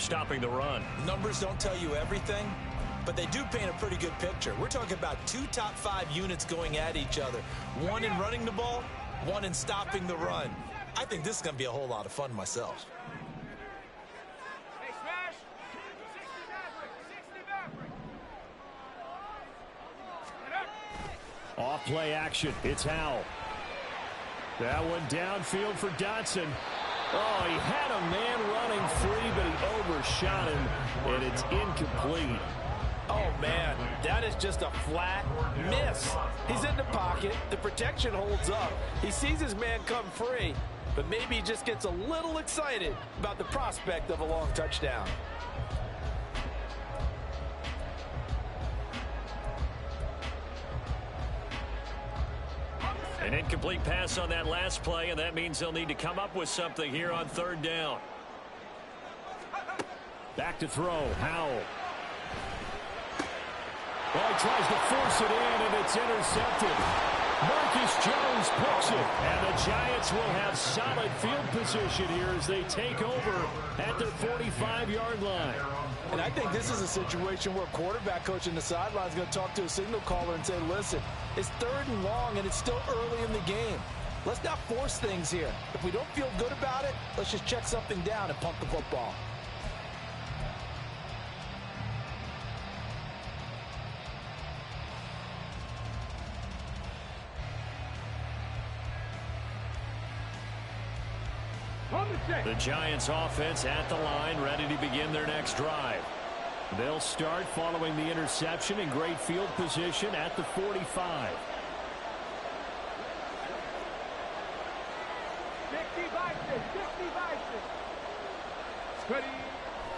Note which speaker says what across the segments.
Speaker 1: stopping the run.
Speaker 2: Numbers don't tell you everything, but they do paint a pretty good picture. We're talking about 2 top 5 units going at each other. One in running the ball, one in stopping the run. I think this is going to be a whole lot of fun myself.
Speaker 1: Off play action. It's Howell. That one downfield for Dotson. Oh, he had a man running free, but he overshot him, and it's incomplete.
Speaker 3: Oh, man, that is just a flat miss. He's in the pocket. The protection holds up. He sees his man come free, but maybe he just gets a little excited about the prospect of a long touchdown.
Speaker 1: An incomplete pass on that last play, and that means they'll need to come up with something here on 3rd down. Back to throw, Howell. Well, he tries to force it in, and it's intercepted. Marcus Jones picks it, and the Giants will have solid field position here as they take over at their 45-yard line.
Speaker 3: And I think this is a situation where quarterback coach in the sideline is going to talk to a signal caller and say, listen, it's 3rd and long, and it's still early in the game. Let's not force things here. If we don't feel good about it, let's just check something down and punt the football.
Speaker 1: The Giants offense at the line, ready to begin their next drive. They'll start following the interception in great field position at the 45.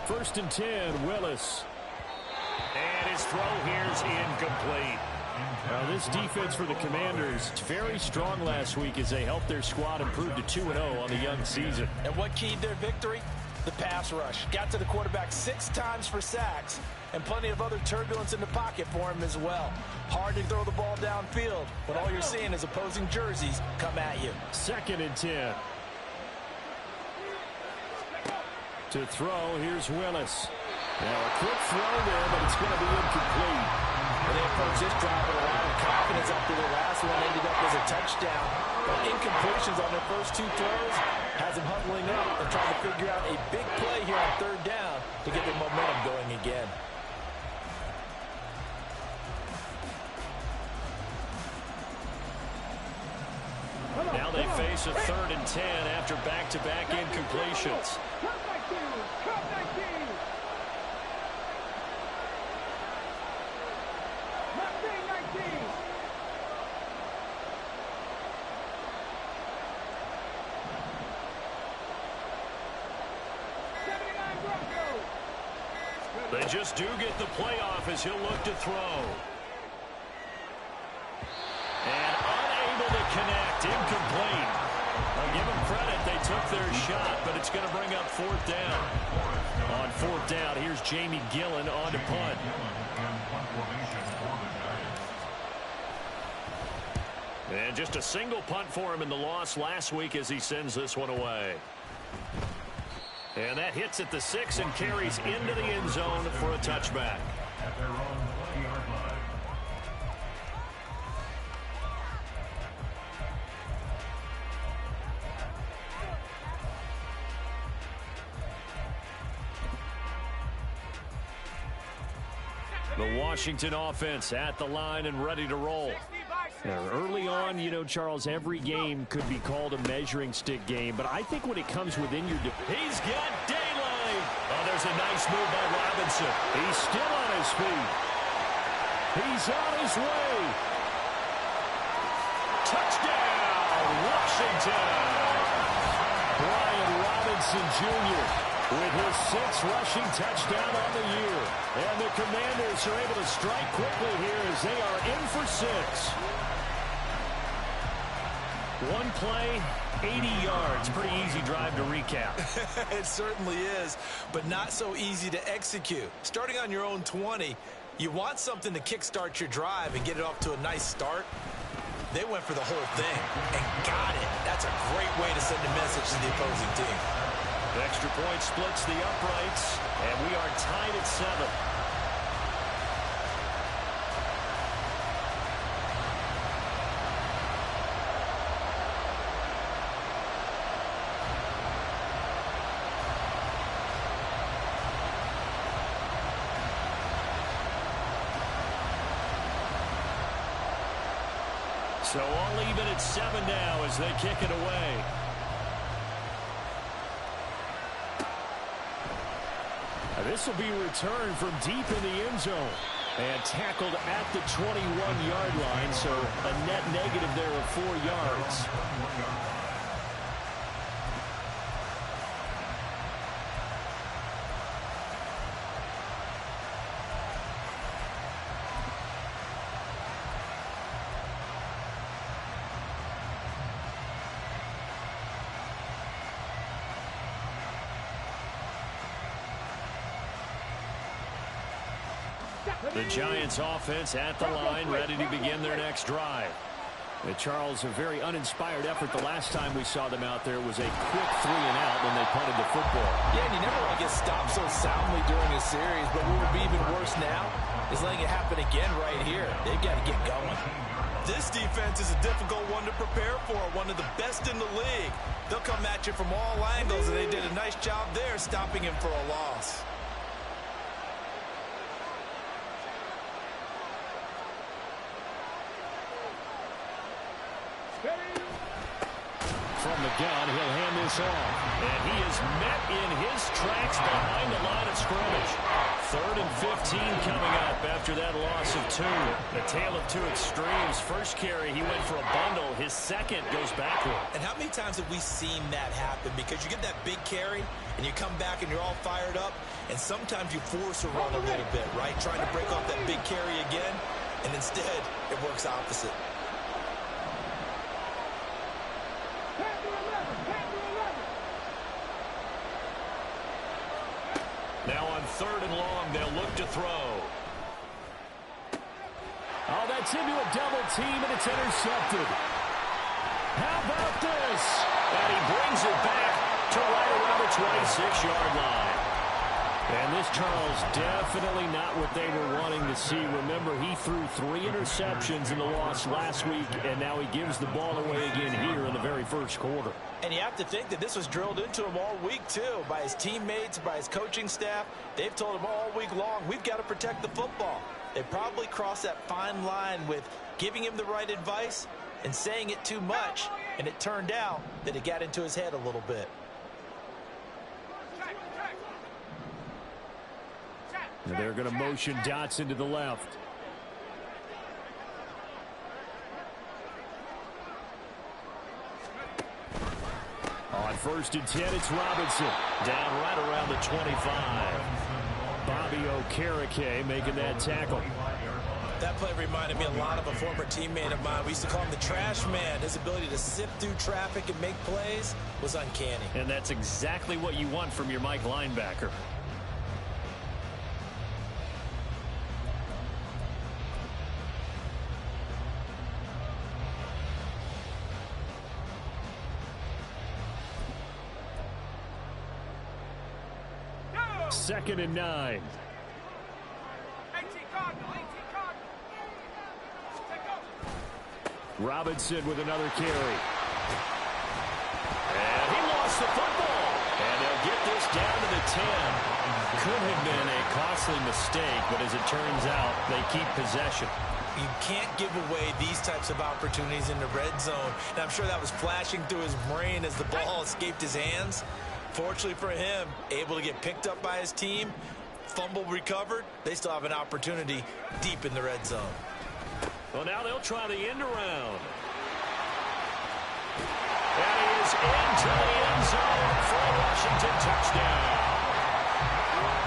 Speaker 1: 1st and 10, Willis. And his throw here's incomplete. Now, this defense for the Commanders is very strong last week as they helped their squad improve to 2-0 on the young season.
Speaker 3: And what keyed their victory? The pass rush. Got to the quarterback 6 times for sacks, and plenty of other turbulence in the pocket for him as well. Hard to throw the ball downfield, but all you're seeing is opposing jerseys come at you.
Speaker 1: 2nd and 10. To throw, here's Willis. Now, a quick throw there, but it's going to be incomplete.
Speaker 3: They approach this drive with a lot of confidence after the last one ended up as a touchdown. But incompletions on their first 2 throws has them huddling up and trying to figure out a big play here on 3rd down to get their momentum going again.
Speaker 1: Now they face a 3rd and 10 after back-to-back incompletions. They just do get the playoff as he'll look to throw. And unable to connect, incomplete. I'll give them credit, they took their shot, but it's going to bring up 4th down. On 4th down, here's Jamie Gillen on to punt. And just a single punt for him in the loss last week as he sends this one away. And that hits at the 6 and carries into the end zone for a touchback. The Washington offense at the line and ready to roll. Now, early on, you know, Charles, every game could be called a measuring stick game, but I think when it comes within your... He's got daylight! Oh, there's a nice move by Robinson. He's still on his feet. He's on his way. Touchdown, Washington! Brian Robinson Jr. with his 6th rushing touchdown on the year. And the Commanders are able to strike quickly here as they are in for 6. One play, 80 yards. Pretty easy drive to recap.
Speaker 2: It certainly is, but not so easy to execute. Starting on your own 20, you want something to kickstart your drive and get it off to a nice start. They went for the whole thing and got it. That's a great way to send a message to the opposing team.
Speaker 1: The extra point splits the uprights, 7. So all even at 7 now as they kick it away. This will be returned from deep in the end zone. And tackled at the 21-yard line, so a net negative there of 4 yards. The Giants offense at the line, ready to begin their next drive. Charles, a very uninspired effort the last time we saw them out there was a quick 3 and out when they punted the football.
Speaker 3: Yeah, and you never want to get stopped so soundly during a series, but what would be even worse now is letting it happen again right here. They've got to get going.
Speaker 2: This defense is a difficult one to prepare for, one of the best in the league. They'll come at you from all angles, and they did a nice job there stopping him for a loss.
Speaker 1: From the gun, he'll hand this off. And he is met in his tracks behind the line of scrimmage. 3rd and 15 coming up after that loss of 2. A tale of 2 extremes. First carry, he went for a bundle. His second goes backward.
Speaker 2: And how many times have we seen that happen? Because you get that big carry, and you come back and you're all fired up, and sometimes you force a run a little bit, right? Trying to break off that big carry again, and instead it works opposite.
Speaker 1: Now on 3rd and long, they'll look to throw. Oh, that's into a double team, and it's intercepted. How about this? And he brings it back to right around the 26-yard line. And this, Charles, definitely not what they were wanting to see. Remember, he threw 3 interceptions in the loss last week, and now he gives the ball away again here in the very first quarter.
Speaker 3: And you have to think that this was drilled into him all week, too, by his teammates, by his coaching staff. They've told him all week long, we've got to protect the football. They probably crossed that fine line with giving him the right advice and saying it too much, and it turned out that it got into his head a little bit.
Speaker 1: And they're going to motion Dotson to the left. On 1st and 10, it's Robinson. Down right around the 25. Bobby Okereke making that tackle.
Speaker 2: That play reminded me a lot of a former teammate of mine. We used to call him the trash man. His ability to sift through traffic and make plays was uncanny.
Speaker 1: And that's exactly what you want from your Mike linebacker. Second and 9. Robinson with another carry. And he lost the football. And they'll get this down to the 10. Could have been a costly mistake, but as it turns out, they keep possession.
Speaker 2: You can't give away these types of opportunities in the red zone. And I'm sure that was flashing through his brain as the ball escaped his hands. Fortunately for him, able to get picked up by his team, fumble recovered. They still have an opportunity deep in the red zone.
Speaker 1: Well, now they'll try the end around. And he is into the end zone for a Washington touchdown.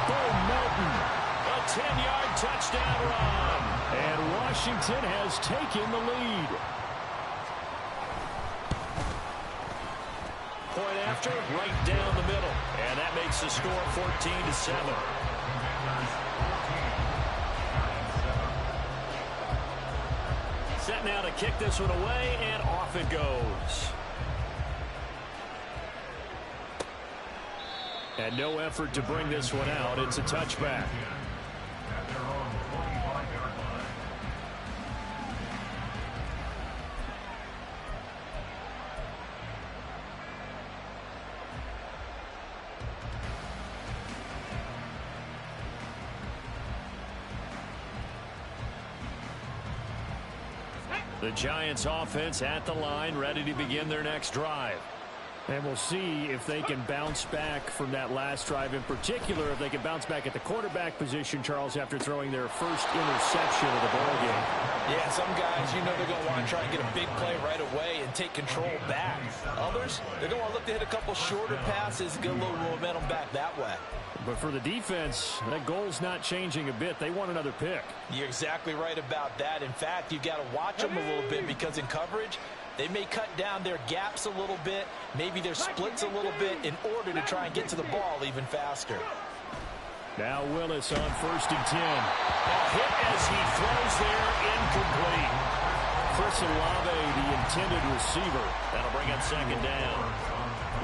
Speaker 1: Bo Melton, a 10-yard touchdown run. And Washington has taken the lead. Point after, right down the middle. And that makes the score 14-7. Set now to kick this one away, and off it goes. And no effort to bring this one out. It's a touchback. The Giants offense at the line, ready to begin their next drive. And we'll see if they can bounce back from that last drive, in particular if they can bounce back at the quarterback position, Charles, after throwing their first interception of the ball game.
Speaker 3: Yeah, some guys, you know they're going to want to try and get a big play right away and take control back. Others, they're going to want to look to hit a couple shorter passes, get a little momentum back that way.
Speaker 1: But for the defense, that goal's not changing a bit. They want another pick.
Speaker 3: You're exactly right about that. In fact, you've got to watch them a little bit because in coverage, they may cut down their gaps a little bit, maybe their splits a little bit in order to try and get to the ball even faster.
Speaker 1: Now Willis on 1st and 10. A hit as he throws there, incomplete. Chris Olave, the intended receiver. That'll bring up 2nd down.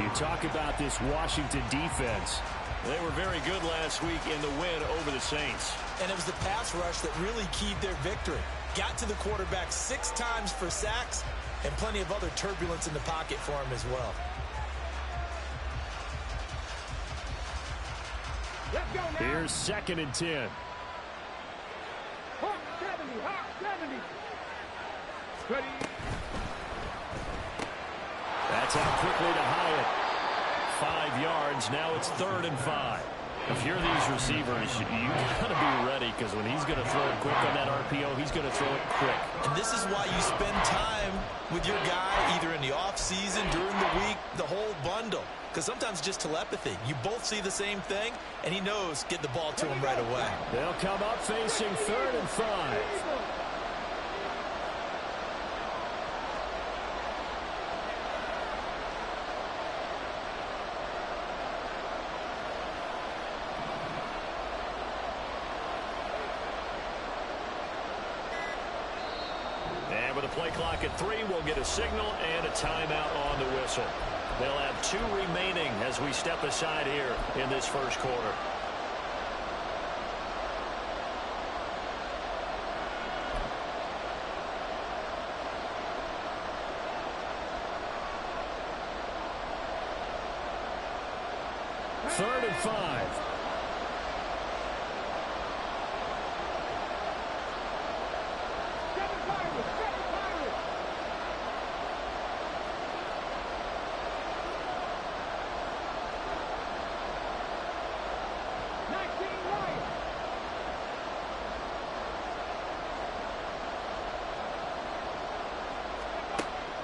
Speaker 1: You talk about this Washington defense. They were very good last week in the win over the Saints.
Speaker 3: And it was the pass rush that really keyed their victory. Got to the quarterback 6 times for sacks and plenty of other turbulence in the pocket for him as well.
Speaker 1: Here's 2nd and 10.
Speaker 4: Hawk 70, Hawk 70. Ready.
Speaker 1: That's out quickly to Hyatt. 5 yards. Now it's 3rd and 5. If you're these receivers, you got to be ready because when he's going to throw it quick on that RPO, he's going to throw it quick.
Speaker 3: And this is why you spend time with your guy either in the offseason, during the week, the whole bundle. Because sometimes just telepathy. You both see the same thing, and he knows get the ball to him right away.
Speaker 1: They'll come up facing 3rd and 5. And with a play clock at 3, we'll get a signal and a timeout on the whistle. They'll have 2 remaining as we step aside here in this first quarter. Third and 5.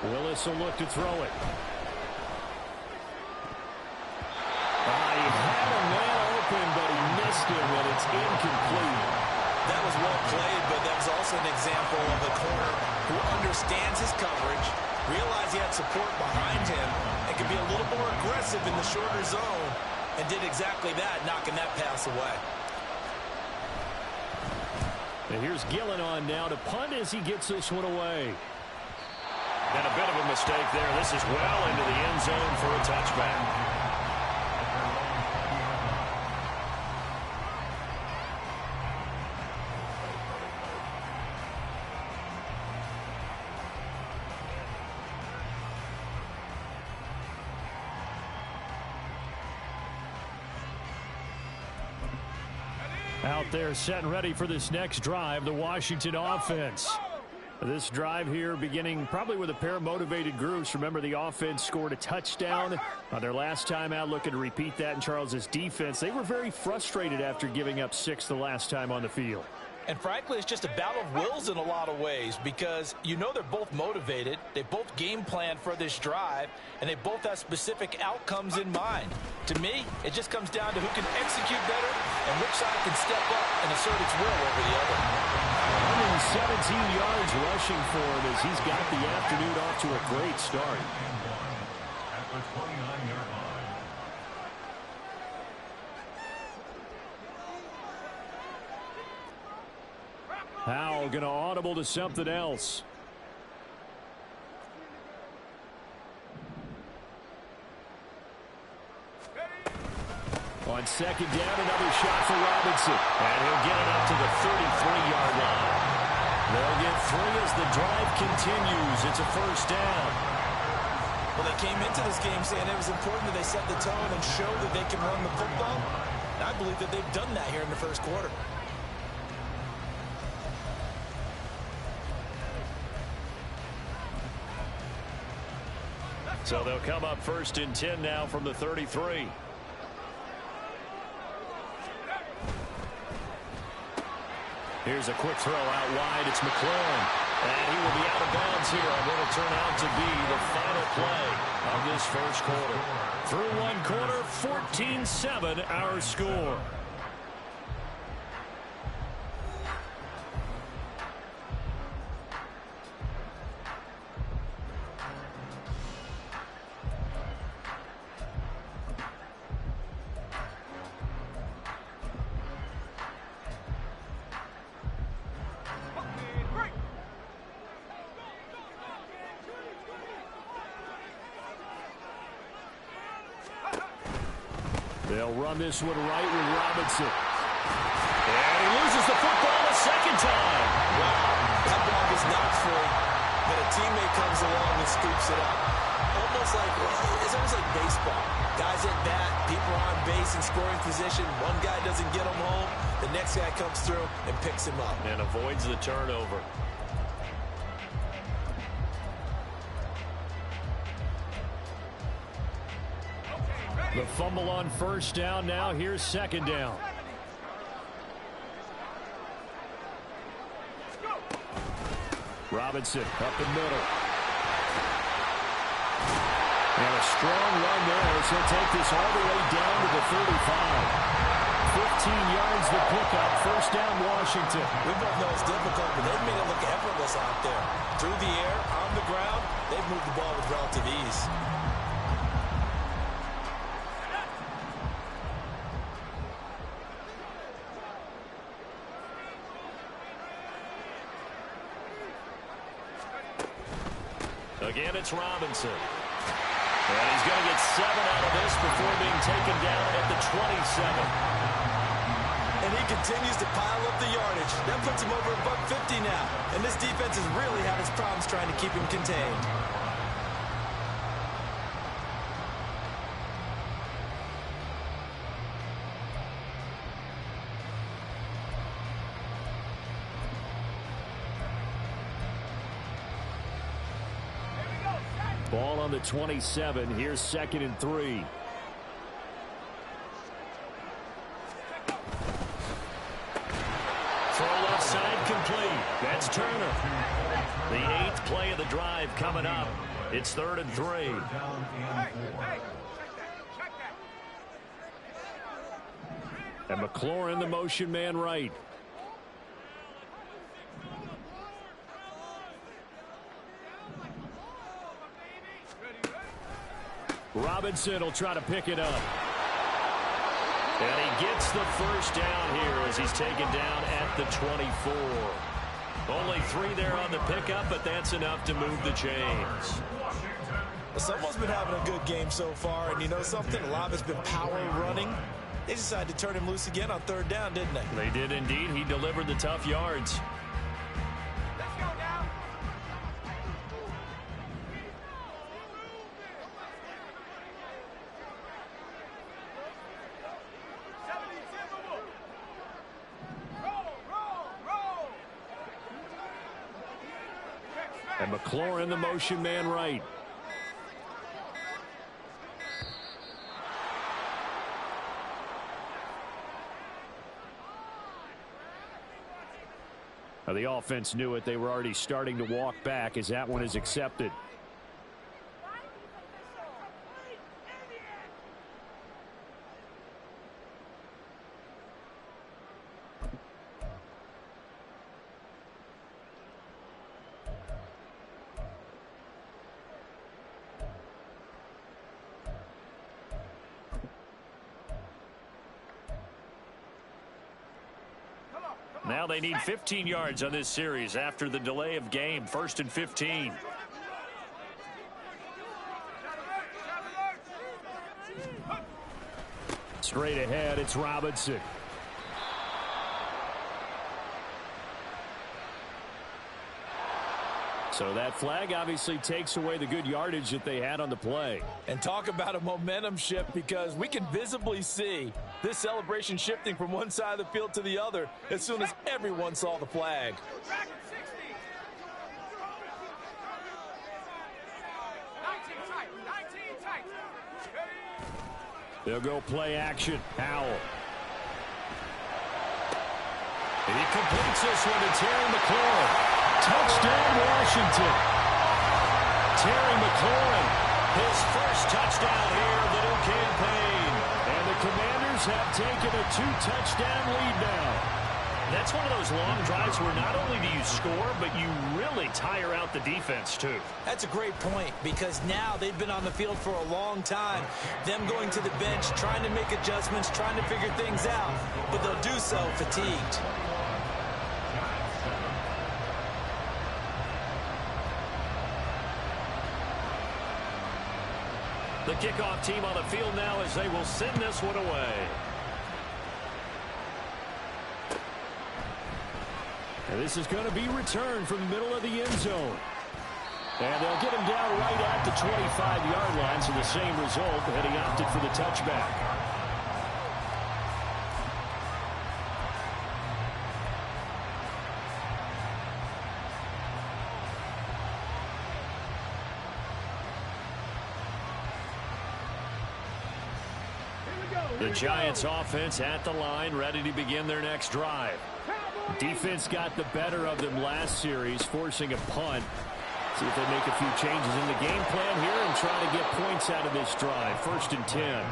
Speaker 1: Willis will look to throw it. He had a man open, but he missed him, and it's incomplete.
Speaker 3: That was well played, but that was also an example of a corner who understands his coverage, realized he had support behind him, and could be a little more aggressive in the shorter zone, and did exactly that, knocking that pass away.
Speaker 1: And here's Gillen on now to punt as he gets this one away. And a bit of a mistake there. This is well into the end zone for a touchback. Out there set and ready for this next drive, the Washington offense. This drive here beginning probably with a pair of motivated groups. Remember, the offense scored a touchdown on their last time out, looking to repeat that in Charles's defense. They were very frustrated after giving up 6 the last time on the field.
Speaker 3: And frankly, it's just a battle of wills in a lot of ways because you know they're both motivated. They both game plan for this drive, and they both have specific outcomes in mind. To me, it just comes down to who can execute better and which side can step up and assert its will over the other.
Speaker 1: 117 yards rushing for him as he's got the afternoon off to a great start. Howell going to audible to something else. On second down, another shot for Robinson. And he'll get it up to the 33-yard line. They'll get 3 as the drive continues. It's a first down.
Speaker 3: Well, they came into this game saying it was important that they set the tone and show that they can run the football. And I believe that they've done that here in the first quarter.
Speaker 1: So they'll come up first and 10 now from the 33. Here's a quick throw out wide. It's McLaurin. And he will be out of bounds here on what will turn out to be the final play of this first quarter. Through one quarter, 14-7 our score. They'll run this one right with Robinson. And he loses the football a second time.
Speaker 3: Wow, that ball is not free, but a teammate comes along and scoops it up. It's almost like baseball. Guys at bat, people are on base in scoring position. One guy doesn't get him home. The next guy comes through and picks him up.
Speaker 1: And avoids the turnover. The fumble on first down. Now here's second down. Robinson up the middle. And a strong run there as he'll take this all the way down to the 35. 15 yards the pickup. First down, Washington.
Speaker 3: We both know it's difficult, but they've made it look effortless out there. Through the air, on the ground, they've moved the ball with relative ease.
Speaker 1: Again, it's Robinson. And he's going to get 7 out of this before being taken down at the 27.
Speaker 3: And he continues to pile up the yardage. That puts him over $150 now. And this defense has really had its problems trying to keep him contained.
Speaker 1: Ball on the 27. Here's second and 3. Throw left side complete. That's Turner. The 8th play of the drive coming up. It's 3rd and 3. And McLaurin, the motion man right. Robinson will try to pick it up. And he gets the first down here as he's taken down at the 24. Only 3 there on the pickup, but that's enough to move the chains.
Speaker 3: Someone's been having a good game so far, and you know something? A lot of it's been power running. They decided to turn him loose again on 3rd down, didn't they?
Speaker 1: They did indeed. He delivered the tough yards. And McLaurin, the motion man right. Now the offense knew it. They were already starting to walk back as that one is accepted. Now they need 15 yards on this series after the delay of game. 1st and 15. Straight ahead, it's Robinson. So that flag obviously takes away the good yardage that they had on the play.
Speaker 3: And talk about a momentum shift, because we can visibly see this celebration shifting from one side of the field to the other as soon as everyone saw the flag.
Speaker 1: They'll go play action. Howell. And he completes this one to Terry McLaurin. Touchdown, Washington. Terry McLaurin, his first touchdown here of the new campaign. And the Commanders have taken a 2-touchdown lead now. That's one of those long drives where not only do you score, but you really tire out the defense, too.
Speaker 2: That's a great point, because now they've been on the field for a long time. Them going to the bench, trying to make adjustments, trying to figure things out, but they'll do so fatigued.
Speaker 1: The kickoff team on the field now as they will send this one away. And this is going to be returned from the middle of the end zone. And they'll get him down right at the 25-yard line, so the same result, and he opted for the touchback. The Giants offense at the line, ready to begin their next drive. Defense got the better of them last series, forcing a punt. See if they make a few changes in the game plan here and try to get points out of this drive. 1st and 10.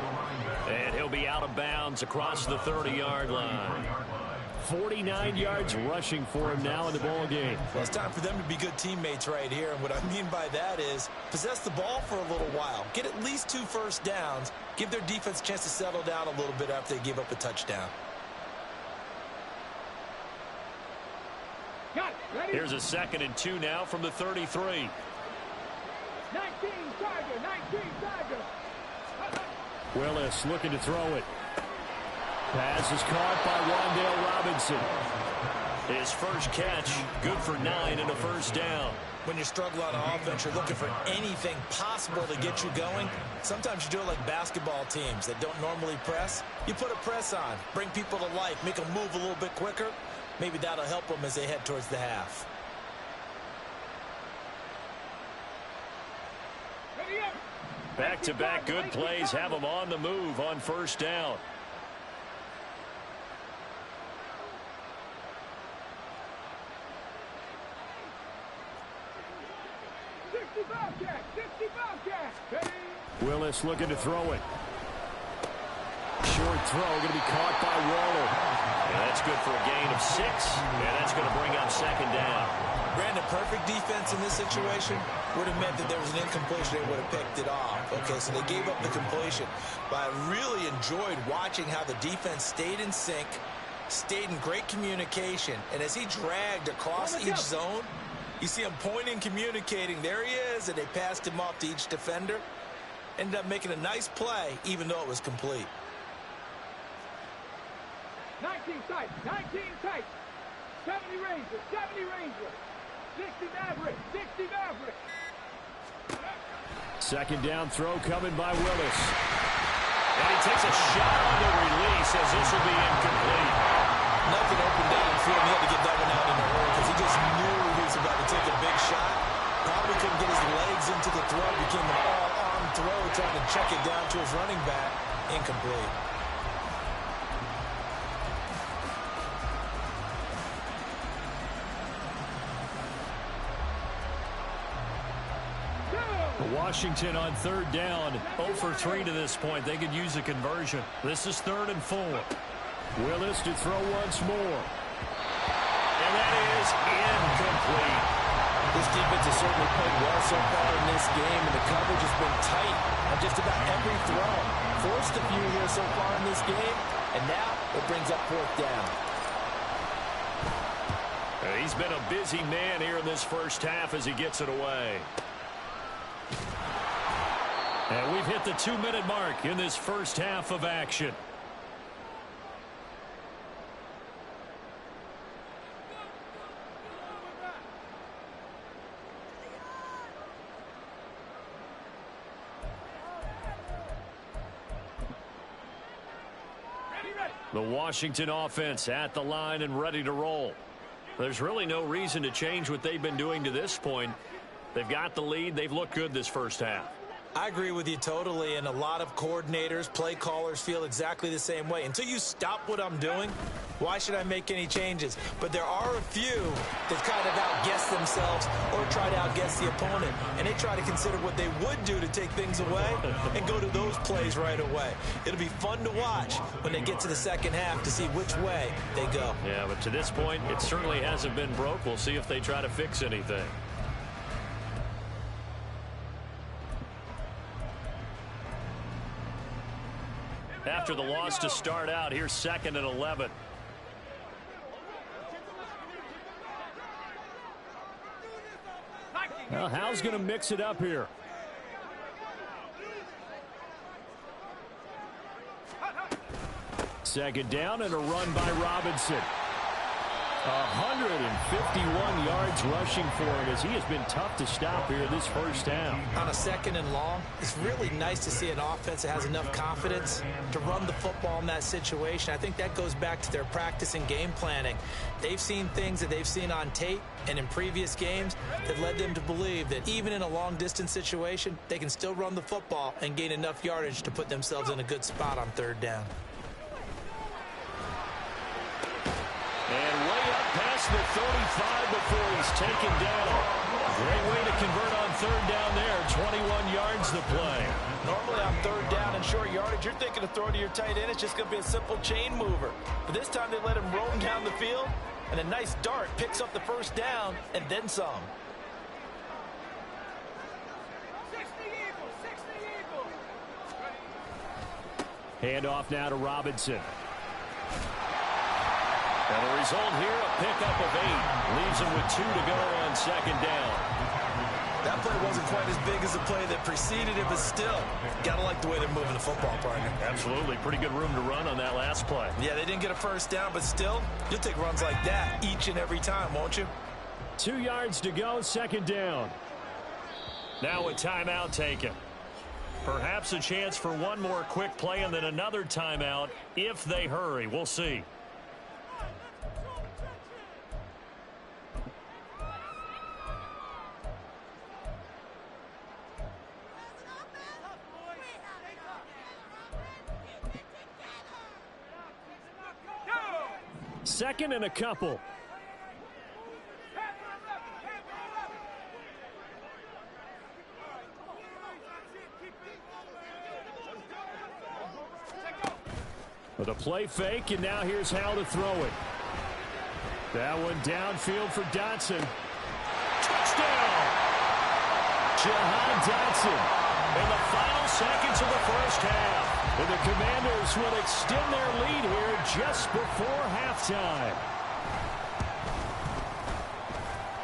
Speaker 1: And he'll be out of bounds across the 30-yard line. 49 yards rushing for him now in the ball game.
Speaker 2: Well, it's time for them to be good teammates right here. And what I mean by that is possess the ball for a little while. Get at least 2 first downs. Give their defense a chance to settle down a little bit after they give up a touchdown.
Speaker 1: Here's a 2nd and 2 now from the 33.
Speaker 4: 19 Tiger, 19 Tiger.
Speaker 1: Willis looking to throw it. Pass is caught by Wan'Dale Robinson. His first catch, good for 9 and a first down.
Speaker 2: When you struggle on offense, you're looking for anything possible to get you going. Sometimes you do it like basketball teams that don't normally press. You put a press on, bring people to life, make them move a little bit quicker. Maybe that'll help them as they head towards the half.
Speaker 1: Back-to-back good plays have them on the move on first down. Willis looking to throw it. Short throw going to be caught by Waller. And that's good for a gain of 6. And that's going to bring up 2nd down.
Speaker 2: Brandon, perfect defense in this situation would have meant that there was an incompletion. They would have picked it off. Okay, so they gave up the completion. But I really enjoyed watching how the defense stayed in sync, stayed in great communication. And as he dragged across each zone, you see him pointing, communicating. There he is, and they passed him off to each defender. Ended up making a nice play, even though it was complete.
Speaker 4: 19 tight, 19 tight. 70 Ranger, 70 Ranger. 60 Maverick, 60 Maverick.
Speaker 1: 2nd down throw coming by Willis. And he takes a shot on the release as this will be incomplete.
Speaker 2: Nothing open downfield. He had to get that one out in a hurry because he just knew he was about to take a big shot. Probably couldn't get his legs into the throw. Became an all-arm throw, trying to check it down to his running back. Incomplete.
Speaker 1: Washington on 3rd down. 0 for 3 to this point. They could use a conversion. This is 3rd and 4. Willis to throw once more. And that is incomplete.
Speaker 3: This defense has certainly played well so far in this game, and the coverage has been tight on just about every throw. Forced a few here so far in this game, and now it brings up 4th down.
Speaker 1: He's been a busy man here in this first half as he gets it away. And we've hit the 2-minute mark in this first half of action. The Washington offense at the line and ready to roll. There's really no reason to change what they've been doing to this point. They've got the lead. They've looked good this first half.
Speaker 2: I agree with you totally, and a lot of coordinators, play callers feel exactly the same way. Until you stop what I'm doing, why should I make any changes? But there are a few that kind of outguess themselves or try to outguess the opponent, and they try to consider what they would do to take things away and go to those plays right away. It'll be fun to watch when they get to the second half to see which way they go.
Speaker 1: Yeah, but to this point, it certainly hasn't been broke. We'll see if they try to fix anything. After the loss to start out, here's 2nd and 11. Well, Hal's going to mix it up here. Second down and a run by Robinson. 151 yards rushing for him as he has been tough to stop here this first half.
Speaker 2: On a 2nd and long, it's really nice to see an offense that has enough confidence to run the football in that situation. I think that goes back to their practice and game planning. They've seen things that they've seen on tape and in previous games that led them to believe that even in a long-distance situation, they can still run the football and gain enough yardage to put themselves in a good spot on 3rd down.
Speaker 1: And way up past the 35 before he's taken down. Great way to convert on 3rd down there. 21 yards the play.
Speaker 3: Normally on 3rd down and short yardage, you're thinking of throwing to your tight end. It's just going to be a simple chain mover. But this time they let him roam down the field, and a nice dart picks up the 1st down and then some.
Speaker 4: 60 Eagles, 60 Eagles.
Speaker 1: Handoff now to Robinson. And the result here, a pickup of 8. Leaves him with 2 to go on 2nd down.
Speaker 2: That play wasn't quite as big as the play that preceded it, but still, got to like the way they're moving the football, partner.
Speaker 1: Absolutely. Pretty good room to run on that last play.
Speaker 2: Yeah, they didn't get a 1st down, but still, you'll take runs like that each and every time, won't you?
Speaker 1: 2 yards to go, 2nd down. Now a timeout taken. Perhaps a chance for one more quick play and then another timeout if they hurry. We'll see. Second and a couple. With a play fake, and now here's how to throw it. That one downfield for Dotson. Touchdown! Jahan Dotson in the final seconds of the first half. And the Commanders will extend their lead here just before halftime.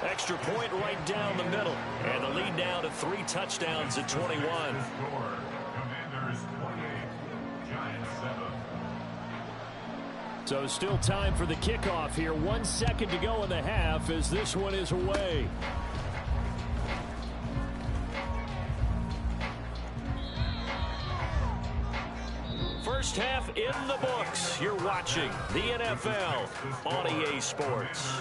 Speaker 1: Extra point right down the middle. And the lead now to 3 touchdowns at 21.
Speaker 5: Commanders 28, Giants 7.
Speaker 1: So still time for the kickoff here. 1 second to go in the half as this one is away. First half in the books. You're watching the NFL on EA Sports.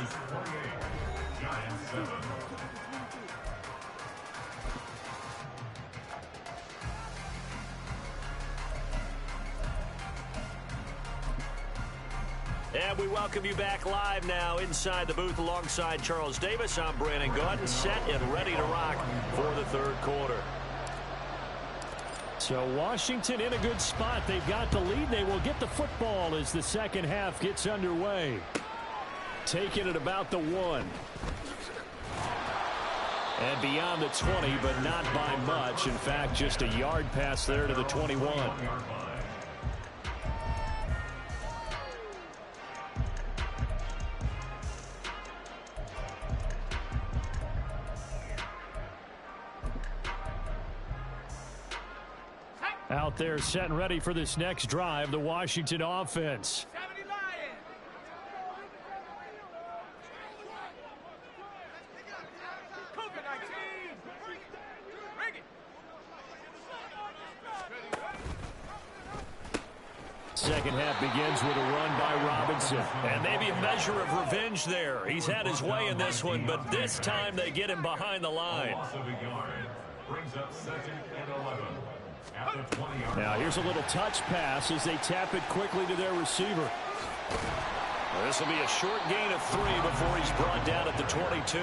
Speaker 1: And we welcome you back live now inside the booth alongside Charles Davis. I'm Brandon Gaudin, set and ready to rock for the 3rd quarter. So Washington in a good spot. They've got the lead. They will get the football as the second half gets underway. Taking it about the 1. And beyond the 20, but not by much. In fact, just a yard pass there to the 21. Out there set and ready for this next drive, the Washington offense.
Speaker 4: 70 Lions. Cougar 19. Bring it.
Speaker 1: second half begins with a run by Robinson.
Speaker 6: And maybe a measure of revenge there. He's had his way in this one, but this time they get him behind the line.
Speaker 5: Brings up 2nd and 11 at the 20-yard line.
Speaker 1: Now here's a little touch pass as they tap it quickly to their receiver.
Speaker 6: Well, this will be a short gain of 3 before he's brought down at the 22.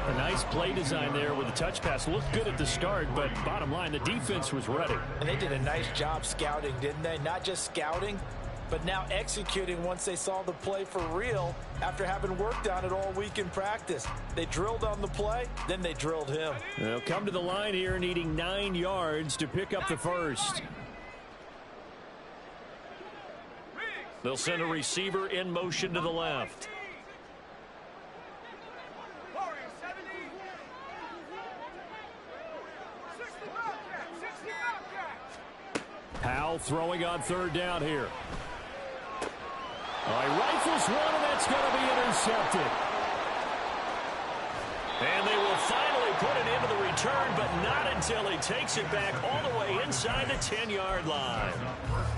Speaker 1: A nice play design there with the touch pass. Looked good at the start, but bottom line, the defense was ready.
Speaker 3: And they did a nice job scouting, didn't they? Not just scouting, but now executing once they saw the play for real after having worked on it all week in practice. They drilled on the play, then they drilled him.
Speaker 1: They'll come to the line here needing 9 yards to pick up the first.
Speaker 6: They'll send a receiver in motion to the left.
Speaker 1: Powell throwing on 3rd down here. All right, rifles one, and that's going to be intercepted.
Speaker 6: And they will finally put it into the return, but not until he takes it back all the way inside the 10-yard line.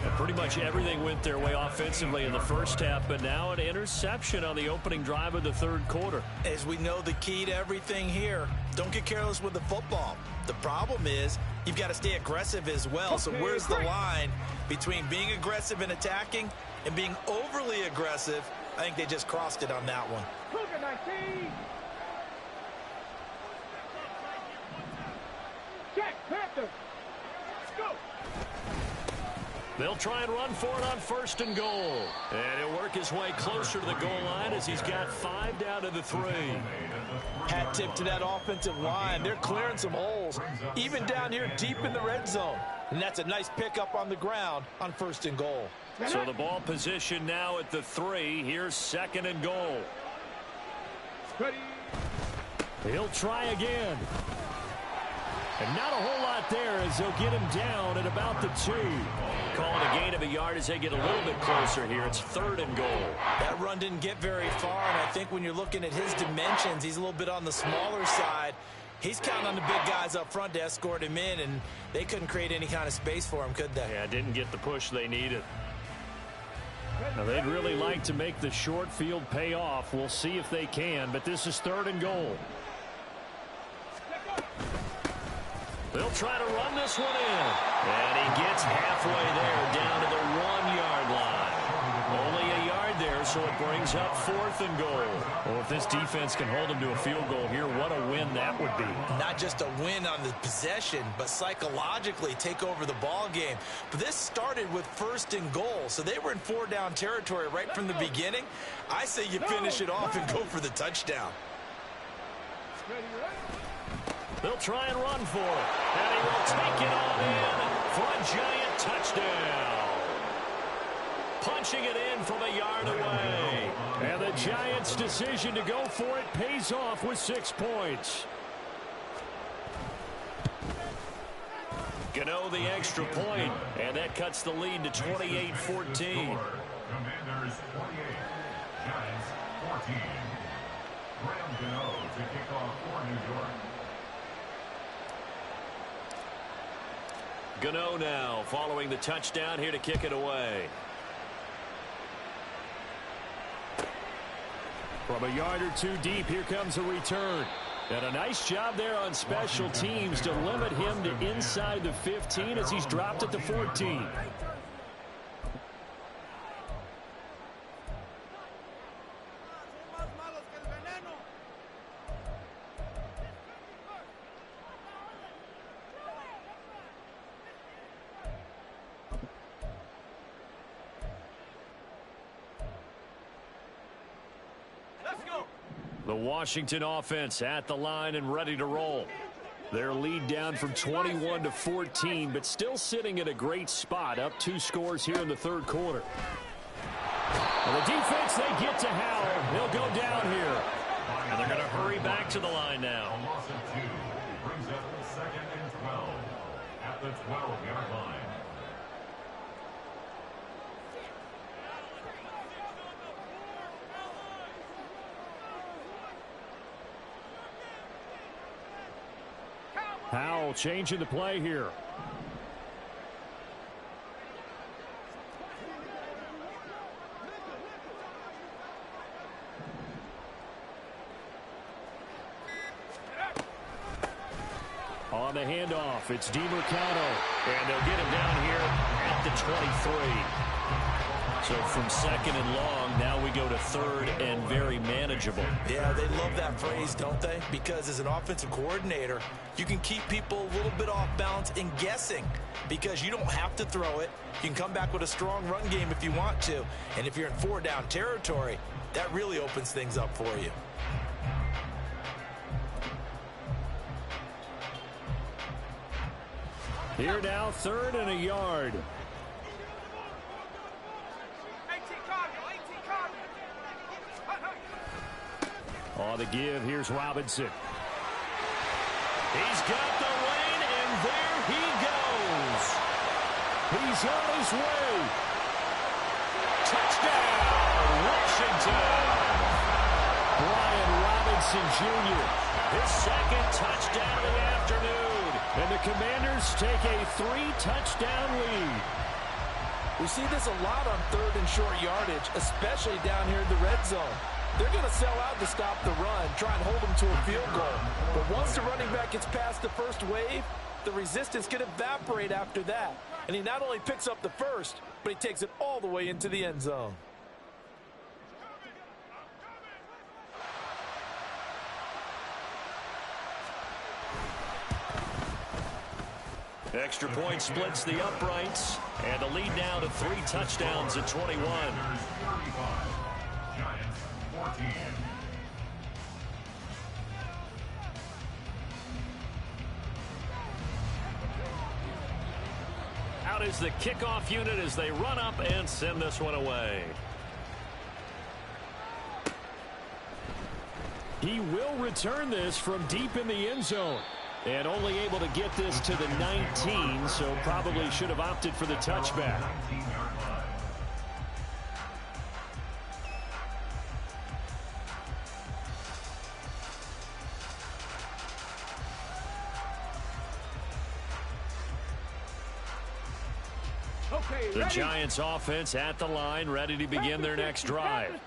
Speaker 1: And pretty much everything went their way offensively in the first half, but now an interception on the opening drive of the 3rd quarter.
Speaker 2: As we know, the key to everything here, don't get careless with the football. The problem is you've got to stay aggressive as well. So where's the line between being aggressive and attacking and being overly aggressive? I think they just crossed it on that one.
Speaker 4: Cougar 19. Check, Panthers. Go.
Speaker 6: They'll try and run for it on 1st and goal. And he'll work his way closer to the goal line as he's got 5 down to the 3.
Speaker 3: Hat tip to that offensive line. They're clearing some holes, even down here deep in the red zone. And that's a nice pickup on the ground on 1st and goal.
Speaker 6: So the ball position now at the 3. Here's 2nd and goal.
Speaker 4: Ready.
Speaker 1: He'll try again. And not a whole lot there as they'll get him down at about the 2.
Speaker 6: Calling a gain of a yard as they get a little bit closer here. It's 3rd and goal.
Speaker 2: That run didn't get very far, and I think when you're looking at his dimensions, he's a little bit on the smaller side. He's counting on the big guys up front to escort him in, and they couldn't create any kind of space for him, could they?
Speaker 6: Yeah, didn't get the push they needed.
Speaker 1: Now, they'd really like to make the short field pay off. We'll see if they can, but this is 3rd and goal.
Speaker 6: They'll try to run this one in. And he gets halfway there down to the 1-yard line. Only a yard there, so it brings up 4th and goal.
Speaker 1: Well, if this defense can hold them to a field goal here, what a win that would be.
Speaker 2: Not just a win on the possession, but psychologically take over the ball game. But this started with 1st and goal, so they were in 4-down territory right from the beginning. I say you finish it off and go for the touchdown.
Speaker 6: They'll try and run for it. And he will take it on in for a giant touchdown. Punching it in from a yard away.
Speaker 1: And the Giants' decision to go for it pays off with 6 points.
Speaker 6: Gano the extra point, and that cuts the lead to 28-14.
Speaker 5: Commanders 28, Giants 14. Graham Gano to kick off for New York.
Speaker 6: Gano now following the touchdown here to kick it away.
Speaker 1: From a yard or 2 deep, here comes a return. And a nice job there on special teams to limit him to inside the 15 as he's dropped at the 14. The Washington offense at the line and ready to roll. Their lead down from 21 to 14, but still sitting at a great spot, up 2 scores here in the 3rd quarter. And the defense, they get to Howell. He'll go down here.
Speaker 6: And they're going to hurry back to the line now.
Speaker 5: A loss of 2 brings up 2nd and 12 at the 12-yard line.
Speaker 1: Howell changing the play here. On the handoff, it's DiMercado. And they'll get him down here at the 23. So from second and long, now we go to third and very manageable.
Speaker 2: Yeah, they love that phrase, don't they? Because as an offensive coordinator, you can keep people a little bit off balance and guessing because you don't have to throw it. You can come back with a strong run game if you want to. And if you're in 4-down territory, that really opens things up for you.
Speaker 1: Here now, third and a yard. On the give, here's Robinson. He's got the lane, and there he goes. He's on his way. Touchdown, Washington. Brian Robinson Jr., his second touchdown of the afternoon. And the Commanders take a 3-touchdown lead.
Speaker 3: We see this a lot on third and short yardage, especially down here in the red zone. They're going to sell out to stop the run, try and hold them to a field goal. But once the running back gets past the first wave, the resistance can evaporate after that. And he not only picks up the first, but he takes it all the way into the end zone.
Speaker 1: Extra point splits the uprights, and the lead now to 3 touchdowns at 21.
Speaker 5: Giants 14.
Speaker 1: Out is the kickoff unit as they run up and send this one away. He will return this from deep in the end zone. And only able to get this to the 19, so probably should have opted for the touchback.
Speaker 5: 19-yard line.
Speaker 4: Okay,
Speaker 1: The
Speaker 4: ready?
Speaker 1: Giants offense at the line, ready to begin their next drive.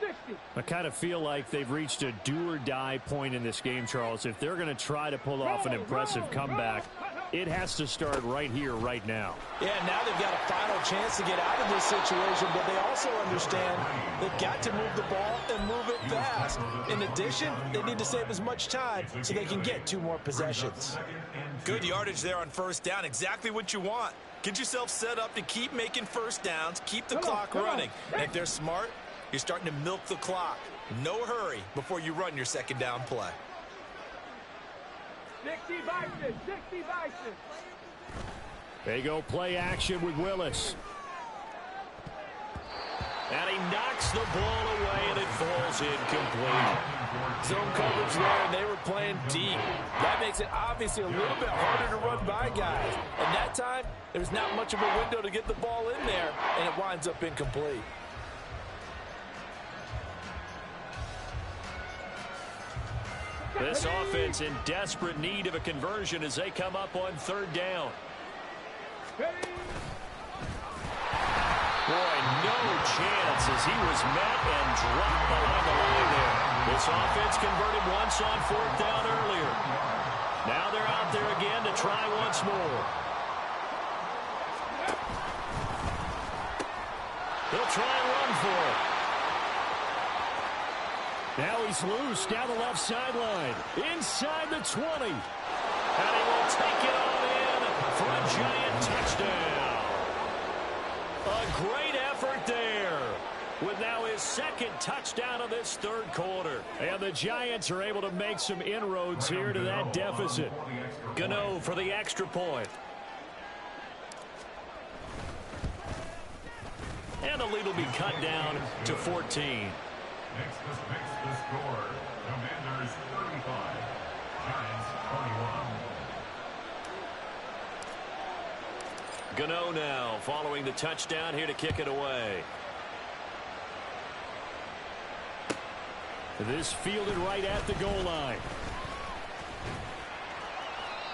Speaker 1: I kind of feel like they've reached a do-or-die point in this game, Charles. If they're going to try to pull off an impressive comeback, it has to start right here, right now.
Speaker 3: Yeah, now they've got a final chance to get out of this situation, but they also understand they've got to move the ball and move it fast. In addition, they need to save as much time so they can get 2 more possessions.
Speaker 2: Good yardage there on first down. Exactly what you want. Get yourself set up to keep making first downs, keep the clock running. And if they're smart, you're starting to milk the clock. No hurry before you run your second down play.
Speaker 4: 60 Bison, 60 Bison.
Speaker 1: They go play action with Willis. And he knocks the ball away, and it falls incomplete.
Speaker 3: Zone coverage there, and they were playing deep. That makes it obviously a little bit harder to run by guys. And that time, there's not much of a window to get the ball in there, and it winds up incomplete.
Speaker 1: This offense in desperate need of a conversion as they come up on third down. Boy, no chance as he was met and dropped behind the line there. This offense converted once on fourth down earlier. Now they're out there again to try once more. They'll try and run for it. Now he's loose down the left sideline. Inside the 20. And he will take it on in for a Giant touchdown. A great effort there with now his second touchdown of this third quarter. And the Giants are able to make some inroads here to that deficit. Gano for the extra point. And the lead will be cut down to 14.
Speaker 5: Makes the score. Commanders 35. Giants 21.
Speaker 1: Gano now following the touchdown here to kick it away. This fielded right at the goal line.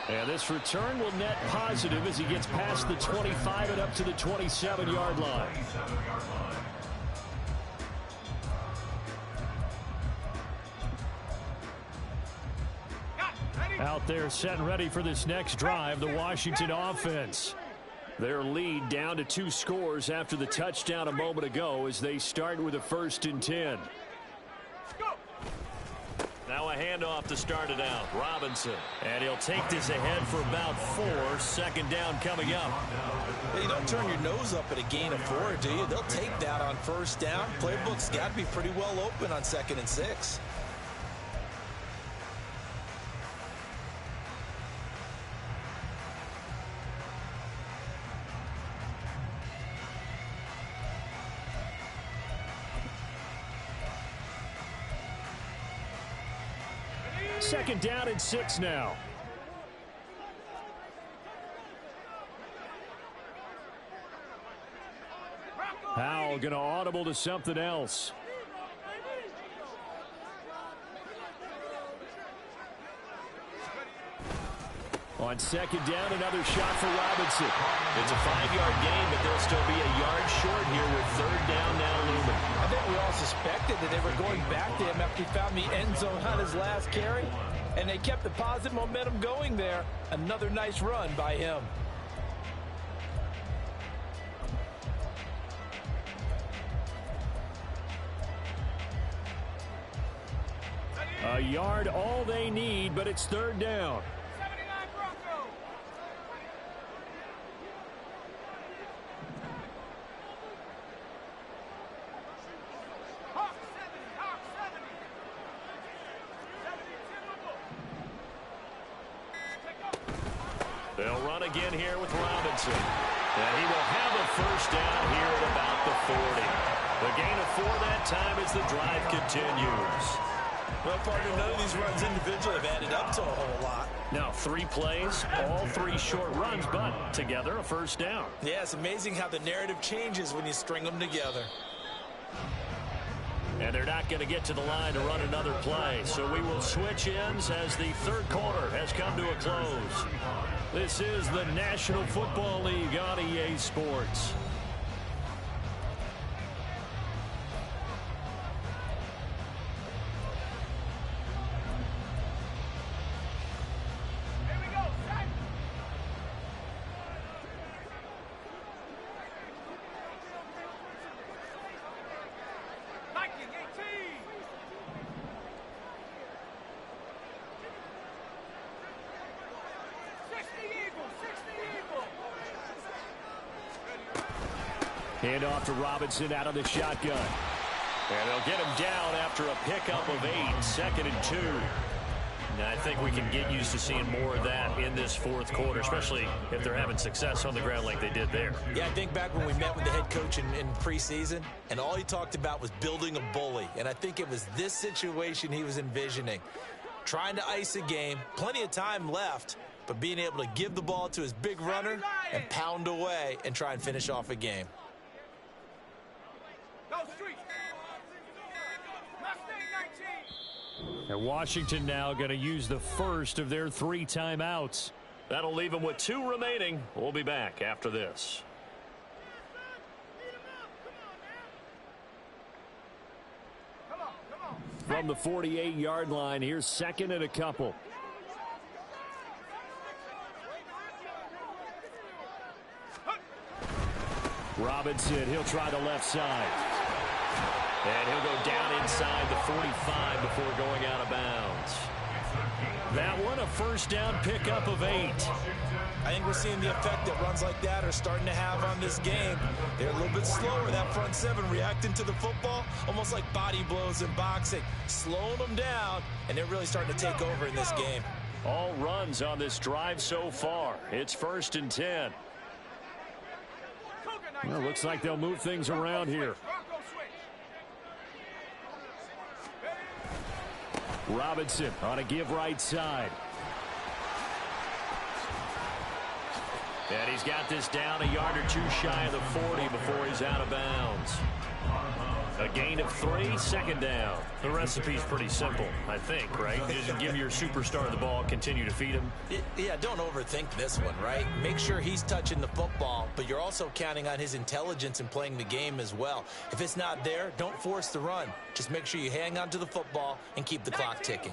Speaker 1: And this return will net positive as he gets past the 25 and up to the 27-yard line.
Speaker 5: 27-yard line.
Speaker 4: Got, ready?
Speaker 1: Out there set and ready for this next drive, the Washington offense. Their lead down to 2 scores after the touchdown a moment ago as they start with a 1st and 10. Now a handoff to start it out. Robinson. And he'll take this ahead for about 4. 2nd down coming up.
Speaker 2: You don't turn your nose up at a gain of 4, do you? They'll take that on 1st down. Playbook's got to be pretty well open on 2nd and 6.
Speaker 1: Second down and 6 now. Howell going to audible to something else. On 2nd down, another shot for Robinson.
Speaker 6: It's a 5-yard gain, but they'll still be a yard short here with 3rd down now looming.
Speaker 3: I think we all suspected that they were going back to him after he found the end zone on his last carry, and they kept the positive momentum going there. Another nice run by him.
Speaker 1: A yard all they need, but it's 3rd down.
Speaker 6: They'll run again here with Robinson. And he will have a 1st down here at about the 40. The gain of 4 that time as the drive continues.
Speaker 2: Well, partner, none of these runs individually have added up to a whole lot.
Speaker 1: Now 3 plays, all 3 short runs, but together a 1st down.
Speaker 2: Yeah, it's amazing how the narrative changes when you string them together.
Speaker 1: And they're not going to get to the line to run another play. So we will switch ends as the 3rd quarter has come to a close. This is the National Football League on EA Sports. Hand off to Robinson out of the shotgun. And they'll get him down after a pickup of 8. 2nd and 2. Now, I think we can get used to seeing more of that in this 4th quarter, especially if they're having success on the ground like they did there.
Speaker 2: Yeah, I think back when we met with the head coach in preseason, and all he talked about was building a bully. And I think it was this situation he was envisioning. Trying to ice a game, plenty of time left, but being able to give the ball to his big runner and pound away and try and finish off a game.
Speaker 1: And Washington now going to use the first of their 3 timeouts. That'll leave them with 2 remaining. We'll be back after this. From the 48-yard line, here's 2nd and a couple. Robinson, he'll try the left side. And he'll go down inside the 45 before going out of bounds. That one, a 1st down pickup of 8.
Speaker 2: I think we're seeing the effect that runs like that are starting to have on this game. They're a little bit slower, that front 7, reacting to the football, almost like body blows in boxing, slowing them down, and they're really starting to take over in this game.
Speaker 1: All runs on this drive so far. It's 1st and 10. Well, looks like they'll move things around here. Robinson on a give right side. And he's got this down a yard or 2 shy of the 40 before he's out of bounds. A gain of 3, 2nd down. The recipe's pretty simple, I think, right? Just give your superstar the ball, continue to feed him.
Speaker 2: Yeah, don't overthink this one, right? Make sure he's touching the football, but you're also counting on his intelligence in playing the game as well. If it's not there, don't force the run. Just make sure you hang on to the football and keep the clock ticking.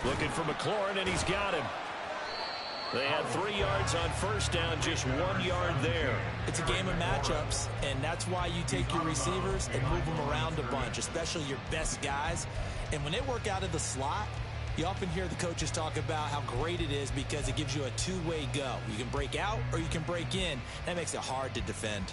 Speaker 1: Looking for McLaurin, and he's got him. They had 3 yards on first down, just 1 yard there.
Speaker 2: It's a game of matchups, and that's why you take your receivers and move them around a bunch, especially your best guys. And when they work out of the slot, you often hear the coaches talk about how great it is because it gives you a two-way go. You can break out or you can break in. That makes it hard to defend.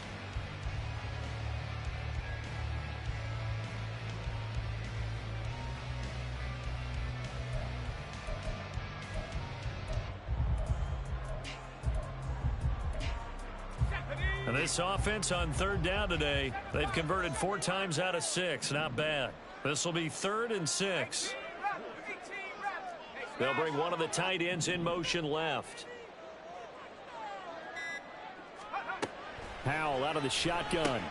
Speaker 1: And this offense on third down today, they've converted 4 times out of 6. Not bad. This will be 3rd and 6. They'll bring one of the tight ends in motion left. Howell out of the shotgun.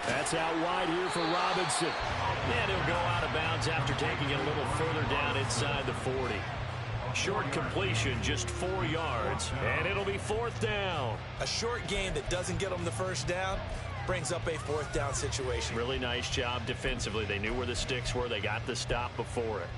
Speaker 1: That's out wide here for Robinson. And he'll go out of bounds after taking it a little further down inside the 40. Short completion, just 4 yards, and it'll be 4th down.
Speaker 2: A short game that doesn't get them the first down brings up a 4th down situation.
Speaker 1: Really nice job defensively. They knew where the sticks were. They got the stop before it.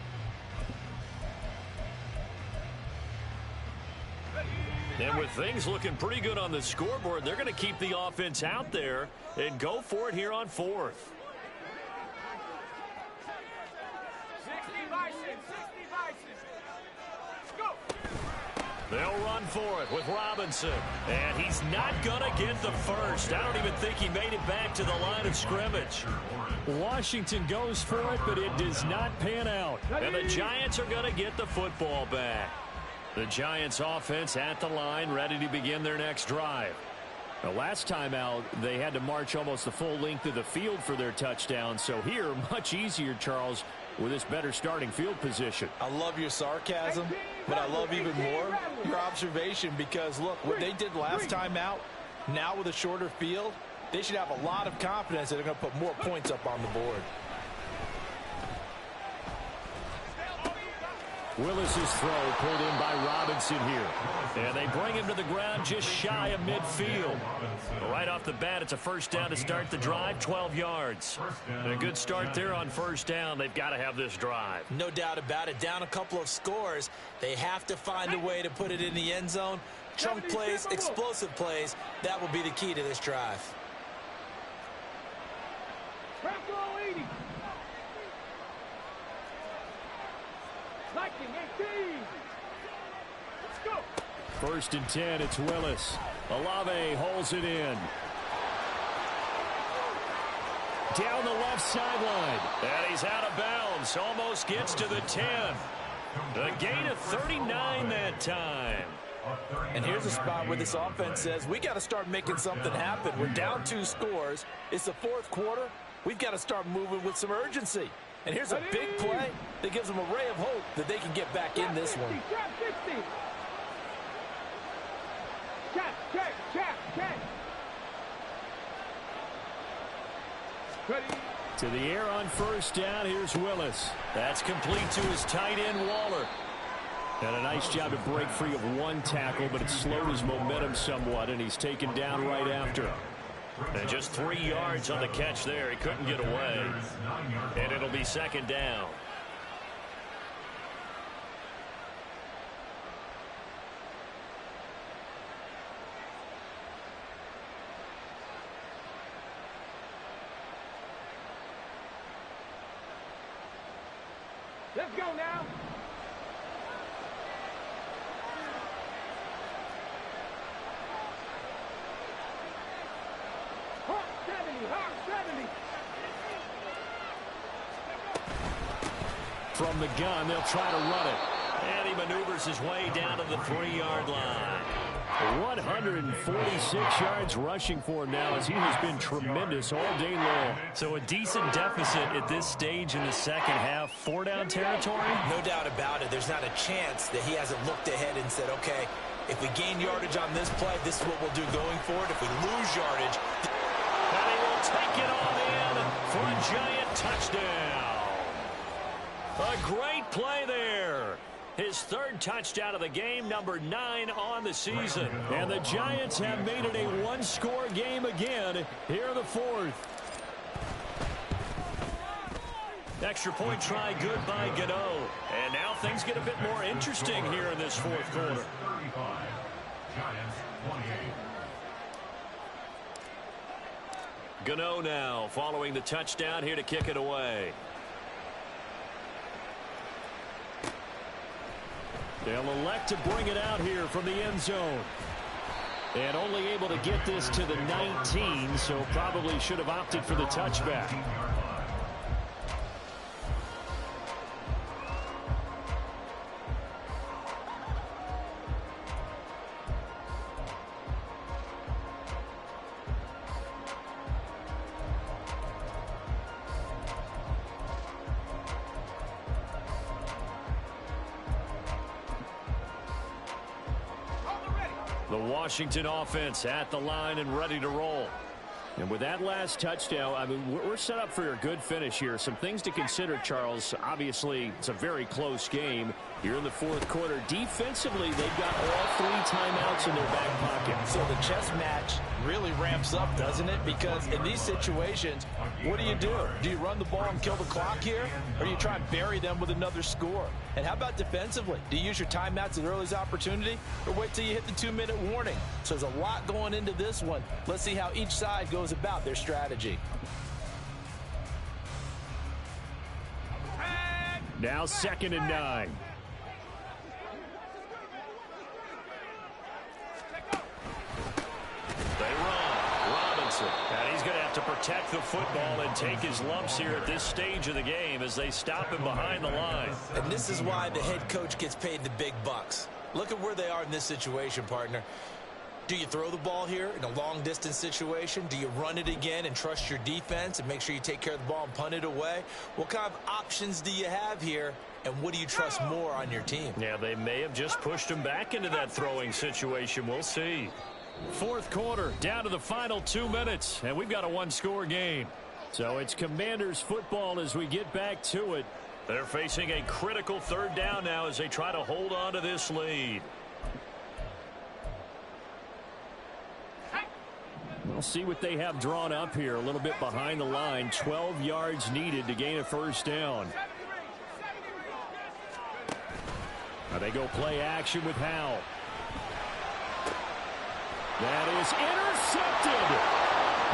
Speaker 1: And with things looking pretty good on the scoreboard, they're going to keep the offense out there and go for it here on 4th.
Speaker 4: 60 Bison, 60 Bison. Go.
Speaker 1: They'll run for it with Robinson. And he's not going to get the first. I don't even think he made it back to the line of scrimmage. Washington goes for it, but it does not pan out. And the Giants are going to get the football back. The Giants offense at the line, ready to begin their next drive. The last time out, they had to march almost the full length of the field for their touchdown. So here, much easier, Charles, with this better starting field position.
Speaker 3: I love your sarcasm, but I love even more your observation because, look, what they did last time out, now with a shorter field, they should have a lot of confidence that they're going to put more points up on the board.
Speaker 1: Willis's throw pulled in by Robinson here. And they bring him to the ground just shy of midfield. Right off the bat, it's a first down to start the drive, 12 yards. And a good start there on first down. They've got to have this drive.
Speaker 2: No doubt about it. Down a couple of scores. They have to find a way to put it in the end zone. Chunk plays, explosive plays. That will be the key to this drive.
Speaker 1: First and 10, it's Willis. Olave holds it in. Down the left sideline. And he's out of bounds. Almost gets to the 10. A gain of 39 that time.
Speaker 3: And here's a spot where this offense says, we got to start making something happen. We're down 2 scores. It's the 4th quarter. We've got to start moving with some urgency. And here's a big play that gives them a ray of hope that they can get back in this one.
Speaker 1: To the air on first down, here's Willis. That's complete to his tight end, Waller. And a nice job to break free of 1 tackle, but it slowed his momentum somewhat, and he's taken down right after. And just 3 yards on the catch there. He couldn't get away. And it'll be second down.
Speaker 4: Let's go now. Hawk 70, Hawk 70.
Speaker 1: From the gun, they'll try to run it. And he maneuvers his way down to the 3-yard line. 146 yards rushing for him now as he has been tremendous all day long.
Speaker 6: So a decent deficit at this stage in the second half. 4-down territory?
Speaker 2: No doubt about it. There's not a chance that he hasn't looked ahead and said, okay, if we gain yardage on this play, this is what we'll do going forward. If we lose yardage.
Speaker 1: And he will take it on in for a giant touchdown. A great play there. His 3rd touchdown of the game, number 9 on the season. And the Giants have made it a 1-score game again here in the 4th. Extra point try good by Gano. And now
Speaker 6: things get a bit more interesting here in this fourth quarter.
Speaker 5: 35. Giants 28.
Speaker 6: Gano now following the touchdown here to kick it away. They'll elect to bring it out here from the end zone. And only able to get this to the 19, so probably should have opted for the touchback. The Washington offense at the line and ready to roll. And with that last touchdown, I mean, we're set up for a good finish here. Some things to consider, Charles. Obviously, it's a very close game. Here in the fourth quarter, defensively, they've got all 3 timeouts in their back pocket.
Speaker 3: So the chess match really ramps up, doesn't it? Because in these situations, what do? Do you run the ball and kill the clock here? Or do you try and bury them with another score? And how about defensively? Do you use your timeouts at earliest opportunity? Or wait till you hit the 2-minute warning? So there's a lot going into this one. Let's see how each side goes about their strategy.
Speaker 1: Now 2nd and 9.
Speaker 6: They run. Robinson. And he's going to have to protect the football and take his lumps here at this stage of the game as they stop him behind the line.
Speaker 2: And this is why the head coach gets paid the big bucks. Look at where they are in this situation, partner. Do you throw the ball here in a long-distance situation? Do you run it again and trust your defense and make sure you take care of the ball and punt it away? What kind of options do you have here, and what do you trust more on your team?
Speaker 6: Yeah, they may have just pushed him back into that throwing situation. We'll see. Fourth quarter, down to the final 2 minutes, and we've got a 1-score game. So it's Commanders football as we get back to it. They're facing a critical 3rd down now as they try to hold on to this lead.
Speaker 1: We'll see what they have drawn up here. A little bit behind the line. 12 yards needed to gain a 1st down. Now they go play action with Howell. That is intercepted.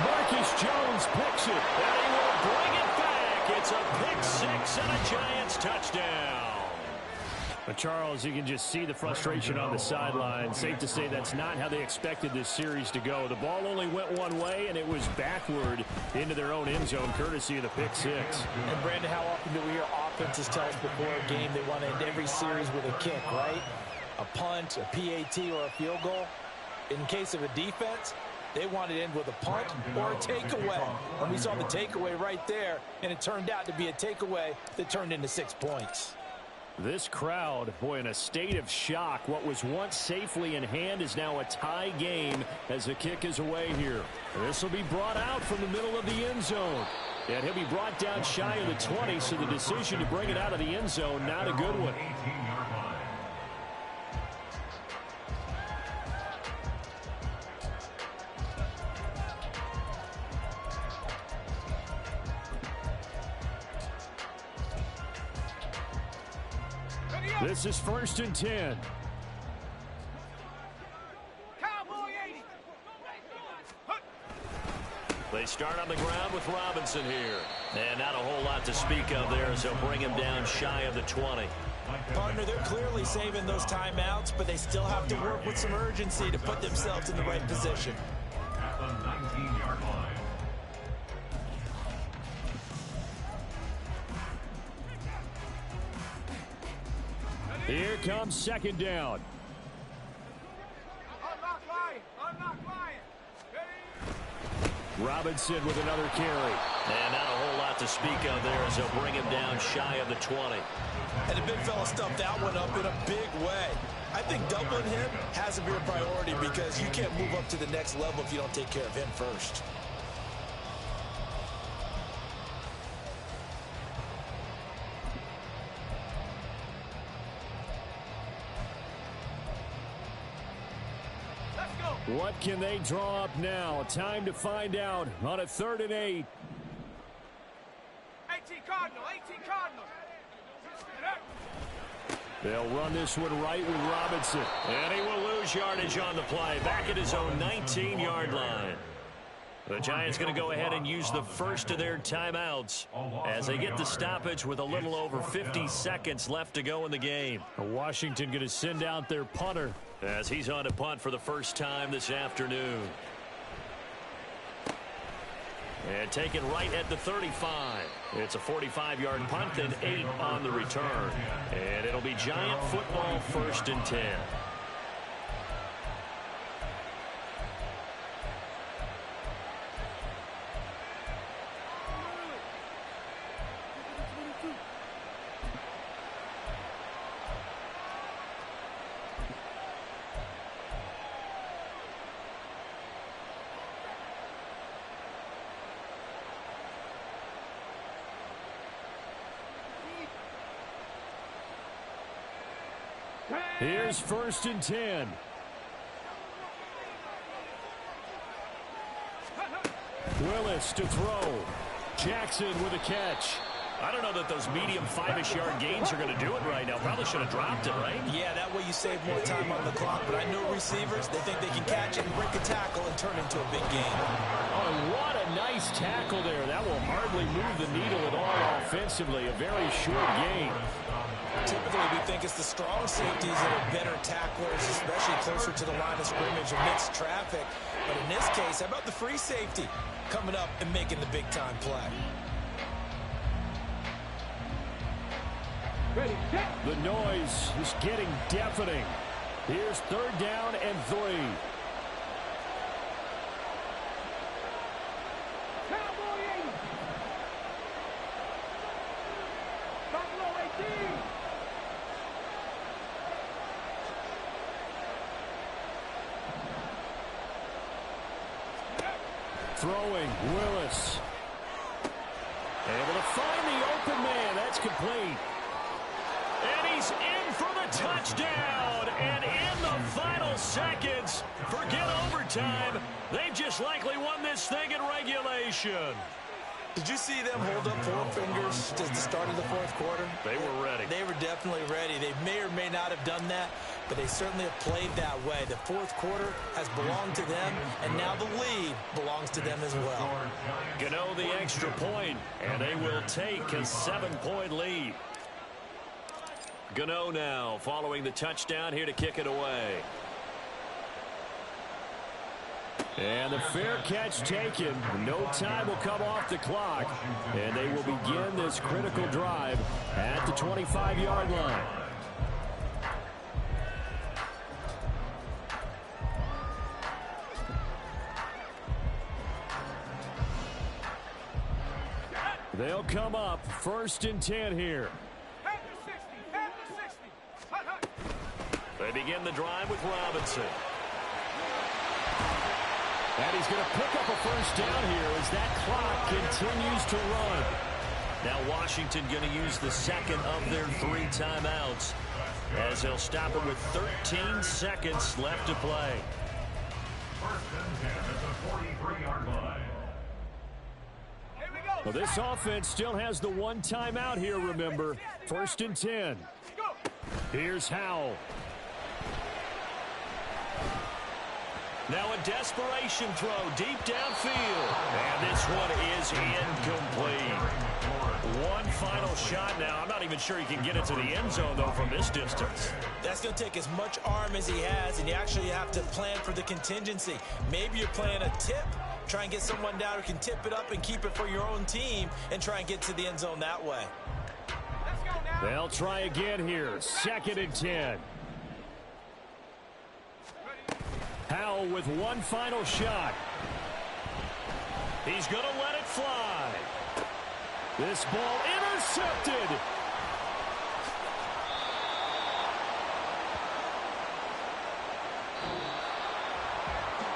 Speaker 1: Marcus Jones picks it.
Speaker 6: And he will bring it back. It's a pick 6 and a Giants touchdown.
Speaker 1: But Charles, you can just see the frustration on the sideline. Safe to say that's not how they expected this series to go. The ball only went one way, and it was backward into their own end zone, courtesy of the pick 6.
Speaker 3: And Brandon, how often do we hear offenses tell us before a game they want to end every series with a kick, right? A punt, a PAT, or a field goal. In case of a defense, they want to end with a punt or a takeaway. And we saw the takeaway right there, and it turned out to be a takeaway that turned into 6 points.
Speaker 1: This crowd, boy, in a state of shock. What was once safely in hand is now a tie game as the kick is away here. This will be brought out from the middle of the end zone. And he'll be brought down shy of the 20, so the decision to bring it out of the end zone, not a good one.
Speaker 5: 18-yard line.
Speaker 1: This is 1st and 10.
Speaker 4: Cowboy 80.
Speaker 6: They start on the ground with Robinson here. And not a whole lot to speak of there as they'll bring him down shy of the 20.
Speaker 2: Partner, they're clearly saving those timeouts, but they still have to work with some urgency to put themselves in the right position.
Speaker 5: At the 19-yard line.
Speaker 1: Here comes 2nd down.
Speaker 4: Unlock line. Unlock line.
Speaker 1: Robinson with another carry.
Speaker 6: And not a whole lot to speak of there as they'll bring him down shy of the 20.
Speaker 2: And the big fella stuffed that one up in a big way. I think doubling him has to be a priority because you can't move up to the next level if you don't take care of him first.
Speaker 1: What can they draw up now? Time to find out on a 3rd and 8.
Speaker 4: 18 Cardinal. 18 Cardinal.
Speaker 1: They'll run this one right with Robinson.
Speaker 6: And he will lose yardage on the play. Back at his own 19-yard line. The Giants going to go ahead and use the first of their timeouts as they get the stoppage with a little over 50 seconds left to go in the game.
Speaker 1: Washington going to send out their punter
Speaker 6: as he's on to punt for the first time this afternoon. And taken right at the 35. It's a 45-yard punt and 8 on the return. And it'll be Giant football 1st and 10.
Speaker 1: Here's 1st and 10. Willis to throw. Jackson with a catch.
Speaker 6: I don't know that those medium 5-ish yard gains are going to do it right now. Probably should have dropped it, right?
Speaker 2: Yeah, that way you save more time on the clock. But I know receivers, they think they can catch it and break a tackle and turn into a big game.
Speaker 1: Oh, what a nice tackle there. That will hardly move the needle at all offensively. A very short game.
Speaker 2: Typically, we think it's the strong safeties that are better tacklers, especially closer to the line of scrimmage amidst traffic. But in this case, how about the free safety coming up and making the big-time play?
Speaker 4: Ready, set.
Speaker 1: The noise is getting deafening. Here's 3rd down and 3.
Speaker 4: Cowboy 80. Buffalo 18.
Speaker 1: Throwing, Willis. Able to find the open man. That's complete.
Speaker 6: And he's in for the touchdown. And in the final seconds, forget overtime. They've just likely won this thing in regulation.
Speaker 2: Did you see them hold up 4 fingers at the start of the 4th quarter?
Speaker 6: They were ready.
Speaker 2: They were definitely ready. They may or may not have done that, but they certainly have played that way. The 4th quarter has belonged to them, and now the lead belongs to them as well.
Speaker 6: Gano the extra point, and they will take a 7-point lead. Gano now following the touchdown here to kick it away.
Speaker 1: And the fair catch taken. No time will come off the clock. And they will begin this critical drive at the 25-yard line. They'll come up 1st and 10 here.
Speaker 4: Head to 60. Head to 60. Hut, hut.
Speaker 6: They begin the drive with Robinson.
Speaker 1: And he's going to pick up a 1st down here as that clock continues to run.
Speaker 6: Now Washington going to use the second of their 3 timeouts as they'll stop it with 13 seconds left to play.
Speaker 5: 1st and 10 at the 43-yard line.
Speaker 4: Here we go.
Speaker 1: Well, this offense still has the 1 timeout here, remember. 1st and 10.
Speaker 4: Go.
Speaker 1: Here's Howell.
Speaker 6: Now a desperation throw deep downfield. And this one is incomplete. One final shot now. I'm not even sure he can get it to the end zone, though, from this distance.
Speaker 2: That's going to take as much arm as he has, and you actually have to plan for the contingency. Maybe you're playing a tip. Try and get someone down who can tip it up and keep it for your own team and try and get to the end zone that way.
Speaker 4: Let's go now.
Speaker 1: They'll try again here. 2nd and 10. Howell with one final shot.
Speaker 6: He's going to let it fly.
Speaker 1: This ball intercepted.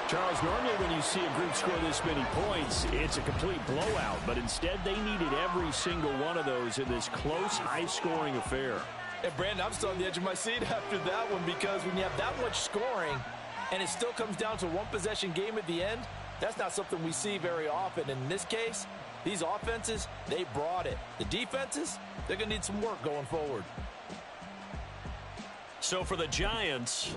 Speaker 1: Charles, normally when you see a group score this many points, it's a complete blowout. But instead, they needed every single one of those in this close, high-scoring affair.
Speaker 3: And, Brandon, I'm still on the edge of my seat after that one, because when you have that much scoring and it still comes down to one possession game at the end, that's not something we see very often. And in this case, these offenses, they brought it. The defenses, they're going to need some work going forward.
Speaker 6: So for the Giants,